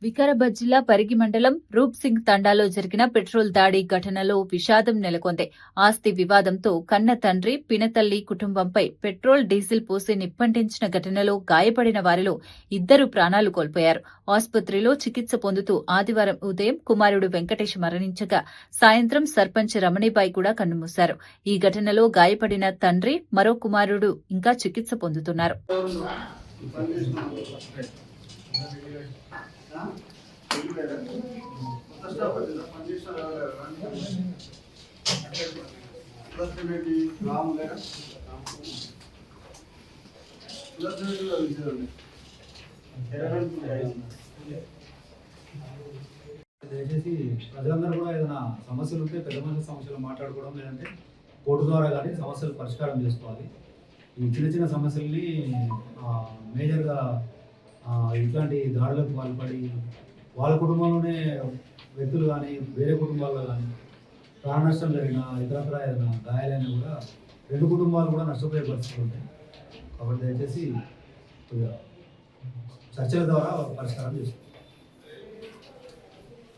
వికారాబాద్ జిల్లా పరిగి మండలం రూప్ సింగ్ తండాలో జరిగిన పెట్రోల్ దాడి ఘటనలో విషాదం నెలకొంది. ఆస్తి వివాదంతో కన్న తండ్రి, పినతల్లి కుటుంబంపై పెట్రోల్, డీజిల్ పోసి నిప్పంటించిన ఘటనలో గాయపడిన వారిలో 2 ప్రాణాలు కోల్పోయారు. ఆసుపత్రిలో చికిత్స పొందుతూ ఆదివారం ఉదయం కుమారుడు వెంకటేష్ మరణించగా సాయంత్రం సర్పంచ్ రమణిబాయి కూడా కన్నుమూశారు. ఈ ఘటనలో గాయపడిన తండ్రి, మరో కుమారుడు ఇంకా చికిత్స పొందుతున్నారు. దయచేసి ప్రజలందరూ కూడా ఏదైనా సమస్యలు ఉంటే పెద్ద మనుషుల సమస్యలు మాట్లాడుకోవడం, లేదంటే కోర్టు ద్వారా కానీ సమస్యలు పరిష్కారం చేసుకోవాలి. ఈ చిన్న చిన్న సమస్యల్ని మేజర్గా ఇట్లాంటి దాడులకు పాల్పడి వాళ్ళ కుటుంబంలోనే వ్యక్తులు కానీ వేరే కుటుంబాల్లో కానీ ప్రాణ నష్టం జరిగిన ఇతరత్ర ఏదైనా గాయాలైనా కూడా 2 కుటుంబాలు కూడా నష్టపోయే పరిస్థితులు ఉంటాయి. కాబట్టి దయచేసి చర్చల ద్వారా పరిష్కారం చేసుకోవాలి.